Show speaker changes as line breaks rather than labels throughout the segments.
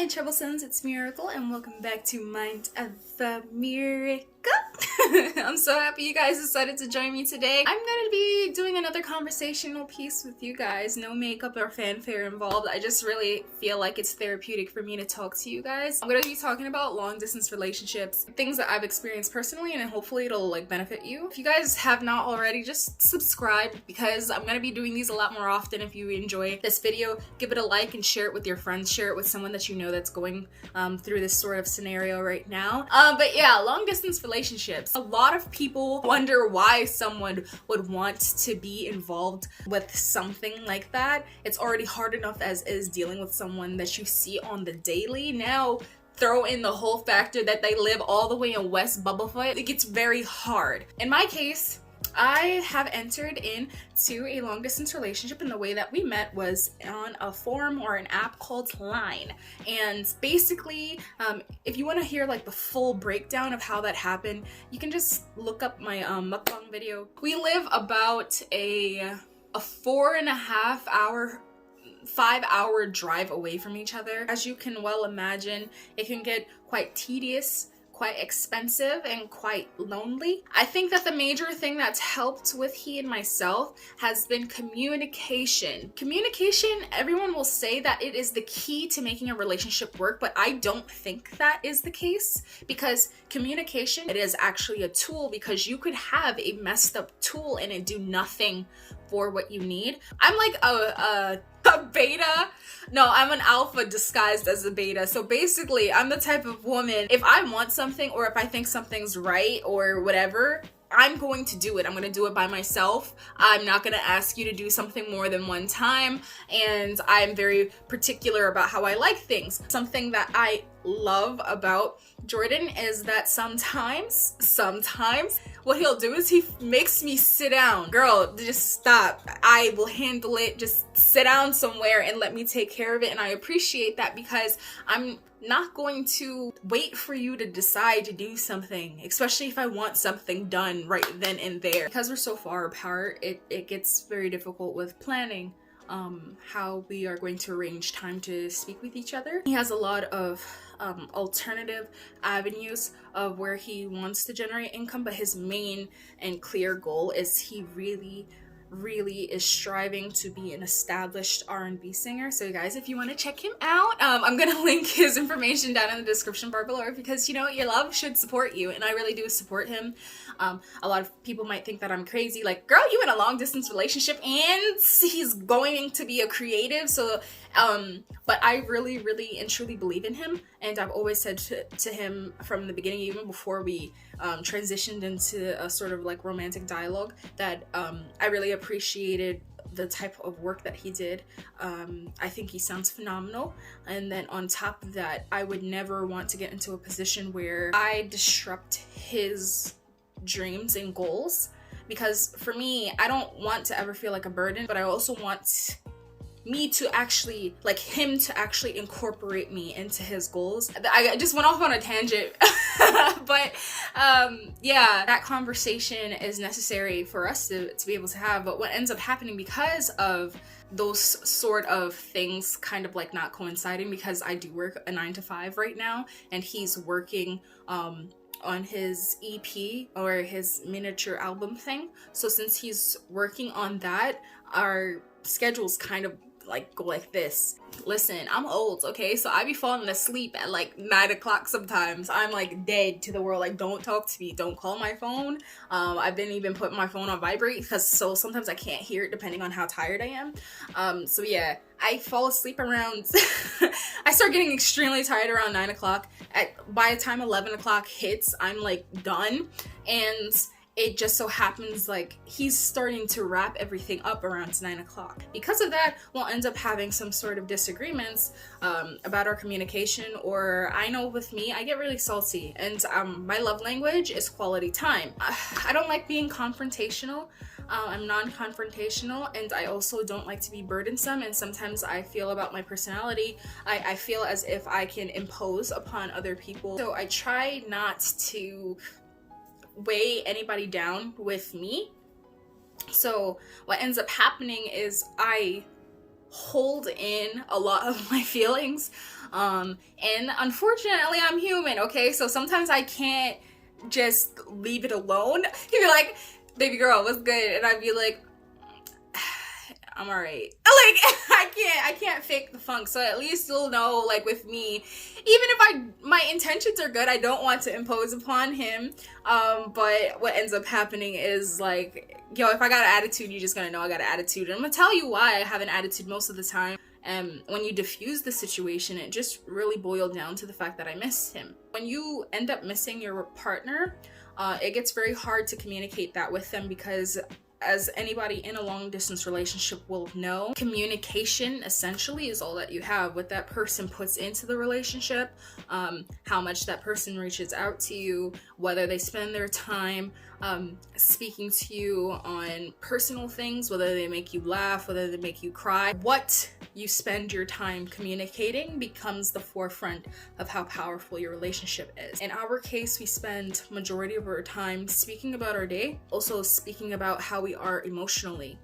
My Troublesomes, it's Miracle, and welcome back to Mind of the Miracle. I'm so happy you guys decided to join me today. I'm gonna be doing another conversational piece with you guys. No makeup or fanfare involved. I just really feel like it's therapeutic for me to talk to you guys. I'm gonna be talking about long distance relationships, things that I've experienced personally, and hopefully it'll benefit you. If you guys have not already, just subscribe because I'm gonna be doing these a lot more often. If you enjoy this video, give it a like and share it with your friends. Share it with someone that you know that's going through this sort of scenario right now. But yeah, long distance relationships. A lot of people wonder why someone would want to be involved with something like that. It's already hard enough as is dealing with someone that you see on the daily. Now throw in the whole factor that they live all the way in West Bubblefoot. It gets very hard. In my case, I have entered into a long distance relationship, and the way that we met was on a forum or an app called Line. And basically, if you want to hear like the full breakdown of how that happened, you can just look up my mukbang video. We live about a 4.5 hour 5-hour drive away from each other. As you can well imagine, it can get quite tedious, quite expensive, and quite lonely. I think that the major thing that's helped with he and myself has been communication. Communication, everyone will say that it is the key to making a relationship work, but I don't think that is the case, because communication, it is actually a tool, because you could have a messed up tool and it do nothing for what you need. I'm like a beta. No, I'm an alpha disguised as a beta. So basically, I'm the type of woman, if I want something or if I think something's right or whatever, I'm going to do it. I'm going to do it by myself. I'm not going to ask you to do something more than one time. And I'm very particular about how I like things. Something that I love about Jordan is that sometimes what he'll do is he makes me sit down. Girl, just stop. I will handle it. Just sit down somewhere and let me take care of it. And I appreciate that, because I'm not going to wait for you to decide to do something, especially if I want something done right then and there. Because we're so far apart, it gets very difficult with planning how we are going to arrange time to speak with each other. He has a lot of alternative avenues of where he wants to generate income, but his main and clear goal is he really is striving to be an established R&B singer. So guys, if you want to check him out, I'm gonna link his information down in the description bar below, because you know, your love should support you, and I really do support him. A lot of people might think that I'm crazy, like, girl, you in a long distance relationship and he's going to be a creative. So but I really and truly believe in him, and I've always said to him from the beginning, even before we transitioned into a sort of like romantic dialogue, that I really appreciated the type of work that he did. I think he sounds phenomenal. And then on top of that, I would never want to get into a position where I disrupt his dreams and goals, because for me, I don't want to ever feel like a burden, but I also want me to actually, like, him to actually incorporate me into his goals. I just went off on a tangent. But yeah, that conversation is necessary for us to be able to have. But what ends up happening, because of those sort of things kind of like not coinciding, because I do work a 9-to-5 right now, and he's working on his EP or his miniature album thing. So since he's working on that, our schedules kind of like go like this. Listen, I'm old, okay? So I be falling asleep at like 9 o'clock sometimes. I'm like dead to the world. Like, don't talk to me, don't call my phone. I've been even putting my phone on vibrate, because so sometimes I can't hear it depending on how tired I am. So yeah, I fall asleep around I start getting extremely tired around 9 o'clock. By the time 11 o'clock hits, I'm like done. And it just so happens like he's starting to wrap everything up around 9 o'clock. Because of that, we'll end up having some sort of disagreements about our communication. Or I know with me, I get really salty, and my love language is quality time. I don't like being confrontational. I'm non-confrontational, and I also don't like to be burdensome. And sometimes I feel about my personality, I feel as if I can impose upon other people. So I try not to weigh anybody down with me. So what ends up happening is I hold in a lot of my feelings. And unfortunately, I'm human, okay? So sometimes I can't just leave it alone. He'd be like, baby girl, what's good? And I'd be like, I'm alright. Like, I can't fake the funk. So at least you'll know, like, with me, even if my intentions are good, I don't want to impose upon him. But what ends up happening is, like, yo, if I got an attitude, you're just gonna know I got an attitude. And I'm gonna tell you why I have an attitude most of the time. And when you diffuse the situation, it just really boiled down to the fact that I miss him. When you end up missing your partner, it gets very hard to communicate that with them, because as anybody in a long distance relationship will know, communication essentially is all that you have. What that person puts into the relationship, how much that person reaches out to you, whether they spend their time speaking to you on personal things, whether they make you laugh, whether they make you cry. What you spend your time communicating becomes the forefront of how powerful your relationship is. In our case, we spend majority of our time speaking about our day, also speaking about how we are emotionally.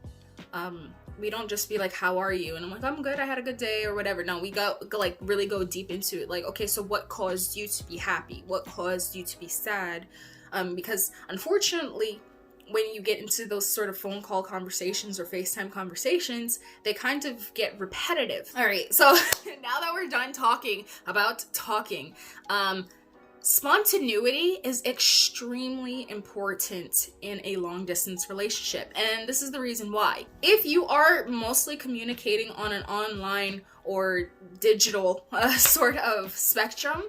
We don't just be like, how are you? And I'm like, I'm good, I had a good day, or whatever. No, we like really go deep into it. Like, okay, so what caused you to be happy? What caused you to be sad? Because unfortunately, when you get into those sort of phone call conversations or FaceTime conversations, they kind of get repetitive. All right, so now that we're done talking about talking, spontaneity is extremely important in a long distance relationship. And this is the reason why. If you are mostly communicating on an online or digital sort of spectrum,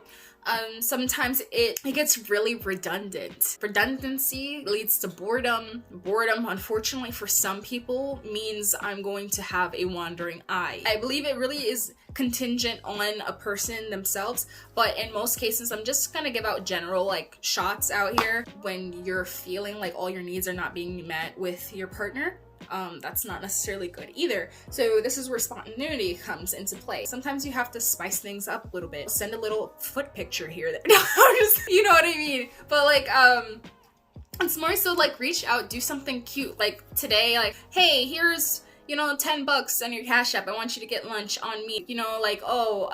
sometimes it gets really redundant. Redundancy leads to boredom. Boredom, unfortunately for some people, means I'm going to have a wandering eye. I believe it really is contingent on a person themselves, but in most cases, I'm just gonna give out general like shots out here. When you're feeling like all your needs are not being met with your partner, that's not necessarily good either. So this is where spontaneity comes into play. Sometimes you have to spice things up a little bit. Send a little foot picture here. Just, you know what I mean? But like, it's more so like reach out, do something cute. Like today, like, hey, here's, you know, $10 on your Cash App. I want you to get lunch on me. You know, like, oh,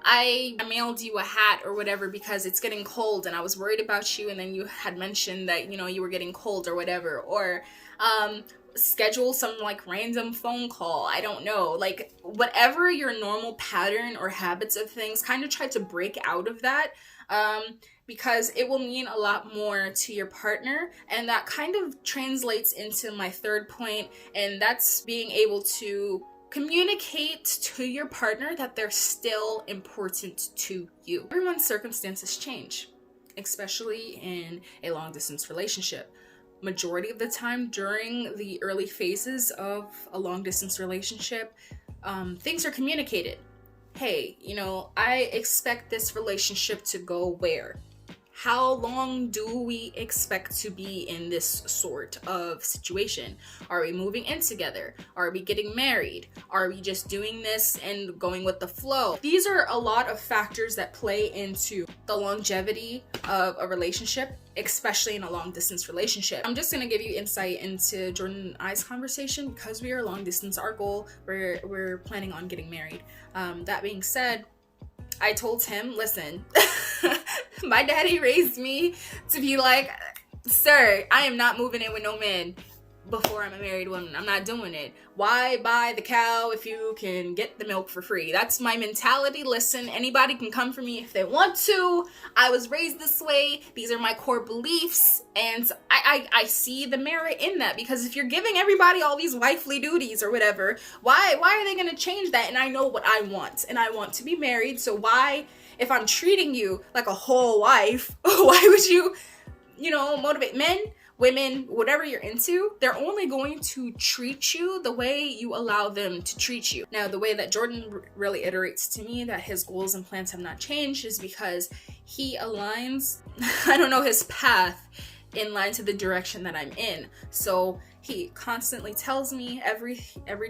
I mailed you a hat or whatever because it's getting cold and I was worried about you, and then you had mentioned that, you know, you were getting cold or whatever. Or schedule some like random phone call. I don't know, like whatever your normal pattern or habits of things, kind of try to break out of that, because it will mean a lot more to your partner. And that kind of translates into my third point, and that's being able to communicate to your partner that they're still important to you. Everyone's circumstances change, especially in a long distance relationship. Majority of the time during the early phases of a long distance relationship, things are communicated. Hey, you know, I expect this relationship to go where? How long do we expect to be in this sort of situation? Are we moving in together? Are we getting married? Are we just doing this and going with the flow? These are a lot of factors that play into the longevity of a relationship, especially in a long distance relationship. I'm just gonna give you insight into Jordan and I's conversation. Because we are long distance, our goal, we're planning on getting married. That being said, I told him, listen, my daddy raised me to be like, sir, I am not moving in with no man before I'm a married woman. I'm not doing it. Why buy the cow if you can get the milk for free? That's my mentality. Listen, anybody can come for me if they want to. I was raised this way. These are my core beliefs. And I see the merit in that, because if you're giving everybody all these wifely duties or whatever, why are they going to change that? And I know what I want, and I want to be married. So why, if I'm treating you like a whole wife, why would you, you know, motivate men? Women, whatever you're into, they're only going to treat you the way you allow them to treat you. Now, the way that Jordan really iterates to me that his goals and plans have not changed is because he aligns, I don't know, his path in line to the direction that I'm in. So he constantly tells me every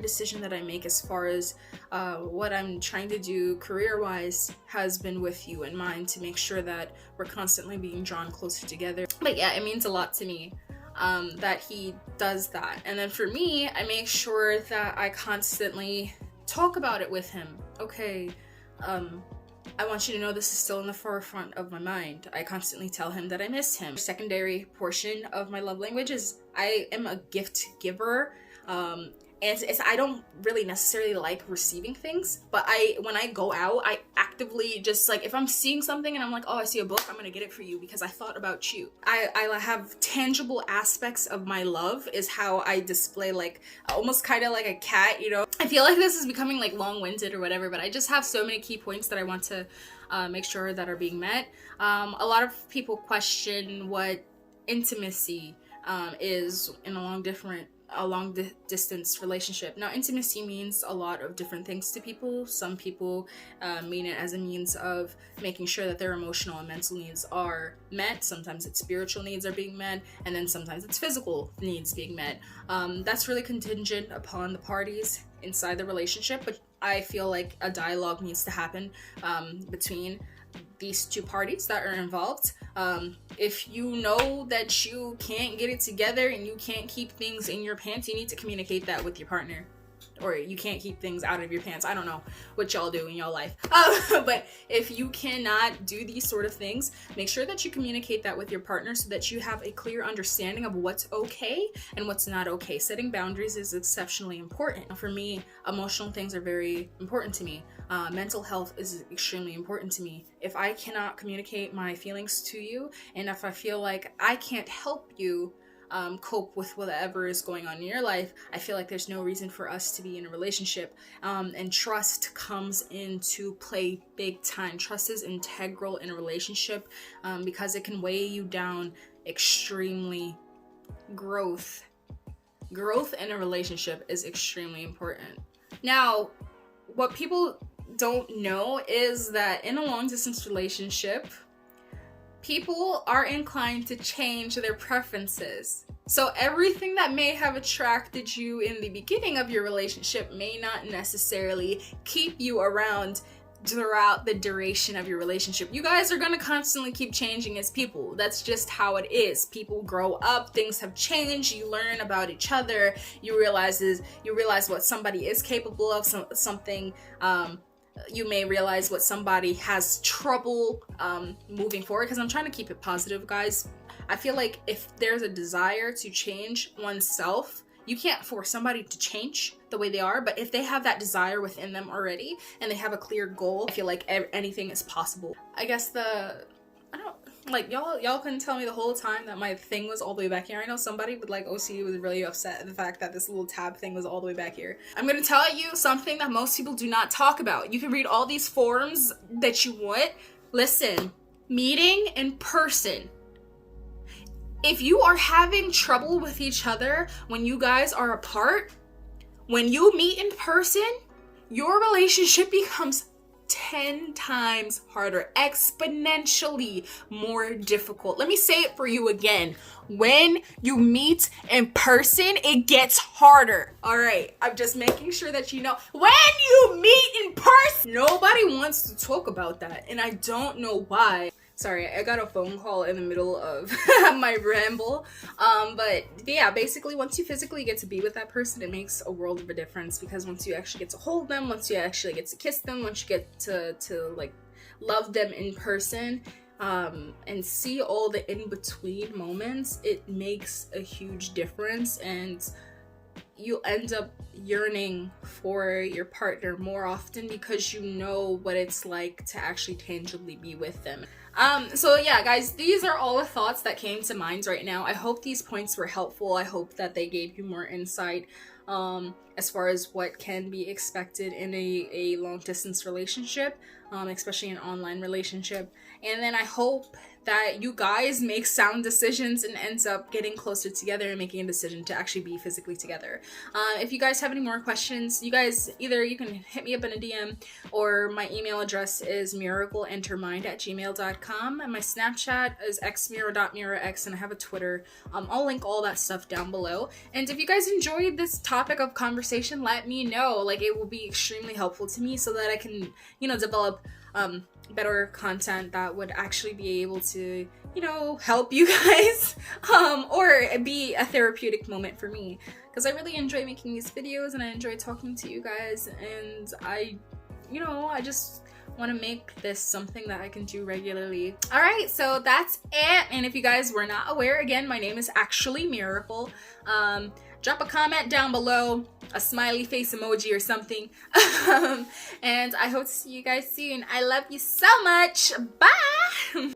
decision that I make as far as what I'm trying to do career-wise has been with you in mind, to make sure that we're constantly being drawn closer together. But yeah, it means a lot to me. that he does that. And then for me, I make sure that I constantly talk about it with him. Okay, I want you to know this is still in the forefront of my mind. I constantly tell him that I miss him. Secondary portion of my love language is I am a gift giver. And I don't really necessarily like receiving things, but when I go out, I actively just like, if I'm seeing something and I'm like, oh, I see a book, I'm gonna get it for you because I thought about you. I have tangible aspects of my love is how I display, like almost kind of like a cat, you know. I feel like this is becoming like long-winded or whatever, but I just have so many key points that I want to make sure that are being met. A lot of people question what intimacy is in a long distance relationship. Now, intimacy means a lot of different things to people. Some people mean it as a means of making sure that their emotional and mental needs are met. Sometimes it's spiritual needs are being met, and then sometimes it's physical needs being met. That's really contingent upon the parties inside the relationship, but I feel like a dialogue needs to happen between these two parties that are involved. If you know that you can't get it together and you can't keep things in your pants, you need to communicate that with your partner. Or you can't keep things out of your pants. I don't know what y'all do in your life. But if you cannot do these sort of things, make sure that you communicate that with your partner so that you have a clear understanding of what's okay and what's not okay. Setting boundaries is exceptionally important. For me, emotional things are very important to me. Mental health is extremely important to me. If I cannot communicate my feelings to you, and if I feel like I can't help you cope with whatever is going on in your life, I feel like there's no reason for us to be in a relationship. And trust comes into play big time. Trust is integral in a relationship because it can weigh you down extremely. Growth in a relationship is extremely important. Now, what people don't know is that in a long distance relationship, people are inclined to change their preferences. So everything that may have attracted you in the beginning of your relationship may not necessarily keep you around throughout the duration of your relationship. You guys are gonna constantly keep changing as people. That's just how it is. People grow up, things have changed, you learn about each other, you realize what somebody is capable of, something you may realize what somebody has trouble moving forward, because I'm trying to keep it positive, guys. I feel like if there's a desire to change oneself, you can't force somebody to change the way they are, but if they have that desire within them already and they have a clear goal, I feel like anything is possible. I guess y'all couldn't tell me the whole time that my thing was all the way back here. I know somebody with like OC was really upset at the fact that this little tab thing was all the way back here. I'm gonna tell you something that most people do not talk about. You can read all these forums that you want. Listen, meeting in person. If you are having trouble with each other when you guys are apart, when you meet in person, your relationship becomes 10 times harder, exponentially more difficult. Let me say it for you again. When you meet in person, it gets harder. All right, I'm just making sure that you know. When you meet in person, nobody wants to talk about that, and I don't know why. Sorry, I got a phone call in the middle of my ramble. But yeah, basically once you physically get to be with that person, it makes a world of a difference, because once you actually get to hold them, once you actually get to kiss them, once you get to like love them in person, and see all the in-between moments, it makes a huge difference, and you end up yearning for your partner more often because you know what it's like to actually tangibly be with them. So yeah, guys, these are all the thoughts that came to mind right now. I hope these points were helpful. I hope that they gave you more insight as far as what can be expected in a long distance relationship, especially an online relationship. And then I hope that you guys make sound decisions and ends up getting closer together and making a decision to actually be physically together. If you guys have any more questions, you guys you can hit me up in a DM, or my email address is MiracleAndHerMind@gmail.com, and my Snapchat is xmira.mirax, and I have a Twitter. I'll link all that stuff down below. And if you guys enjoyed this topic of conversation, let me know. Like, it will be extremely helpful to me so that I can, develop better content that would actually be able to, you know, help you guys, or be a therapeutic moment for me, because I really enjoy making these videos and I enjoy talking to you guys, and I just want to make this something that I can do regularly. All right, so that's it. And if you guys were not aware, again, my name is actually Miracle. Drop a comment down below, a smiley face emoji or something. And I hope to see you guys soon. I love you so much. Bye.